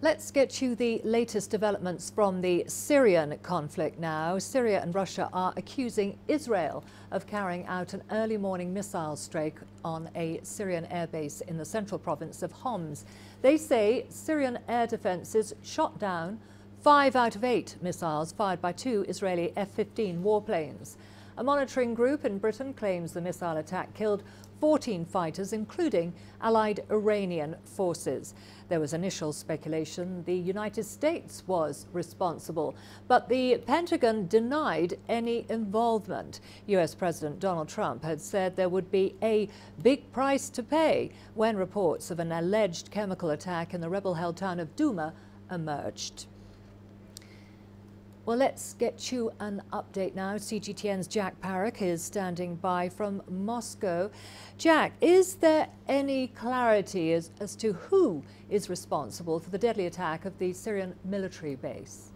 Let's get you the latest developments from the Syrian conflict now. Syria and Russia are accusing Israel of carrying out an early morning missile strike on a Syrian airbase in the central province of Homs. They say Syrian air defences shot down 5 out of 8 missiles fired by 2 Israeli F-15 warplanes. A monitoring group in Britain claims the missile attack killed 14 fighters, including allied Iranian forces. There was initial speculation the United States was responsible, but the Pentagon denied any involvement. US President Donald Trump had said there would be a big price to pay when reports of an alleged chemical attack in the rebel-held town of Douma emerged. Well, let's get you an update now. CGTN's Jack Parrock is standing by from Moscow. Jack, is there any clarity as to who is responsible for the deadly attack of the Syrian military base?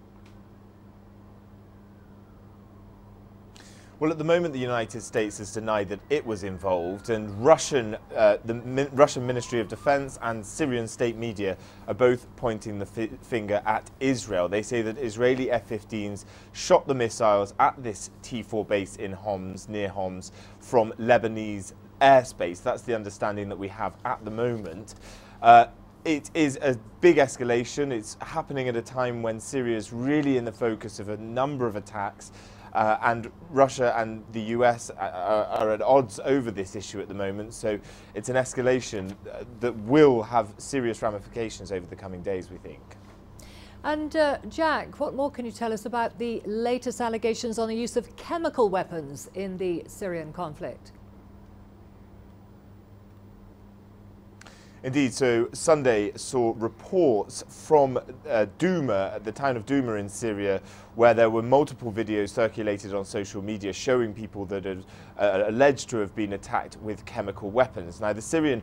Well, at the moment, the United States has denied that it was involved, and the Russian Ministry of Defense and Syrian state media are both pointing the finger at Israel. They say that Israeli F-15s shot the missiles at this T4 base in Homs, near Homs, from Lebanese airspace. That's the understanding that we have at the moment. It is a big escalation. It's happening at a time when Syria is really in the focus of a number of attacks. And Russia and the US are at odds over this issue at the moment, so it's an escalation that will have serious ramifications over the coming days, we think. And Jack, what more can you tell us about the latest allegations on the use of chemical weapons in the Syrian conflict? Indeed, so Sunday saw reports from Douma, the town of Douma in Syria, where there were multiple videos circulated on social media showing people that are alleged to have been attacked with chemical weapons. Now, the Syrian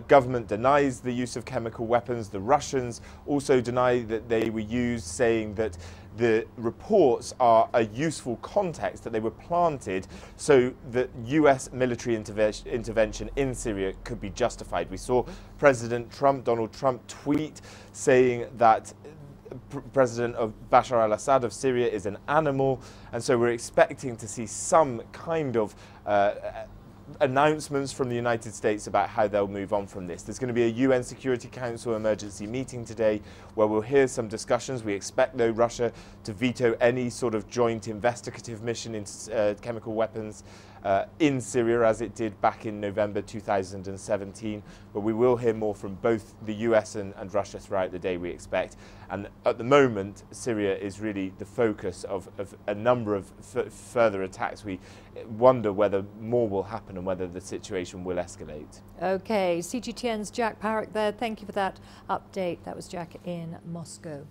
government denies the use of chemical weapons. The Russians also deny that they were used, saying that the reports are a useful context, that they were planted so that US military intervention in Syria could be justified. We saw Donald Trump tweet saying that President of Bashar al-Assad of Syria is an animal, and so we're expecting to see some kind of announcements from the United States about how they'll move on from this. There's going to be a UN Security Council emergency meeting today where we'll hear some discussions. We expect, though, Russia to veto any sort of joint investigative mission into chemical weapons in Syria, as it did back in November 2017. But we will hear more from both the US and Russia throughout the day, we expect. And at the moment, Syria is really the focus of a number of further attacks. We wonder whether more will happen and whether the situation will escalate. Okay, CGTN's Jack Parrock there. Thank you for that update. That was Jack in Moscow.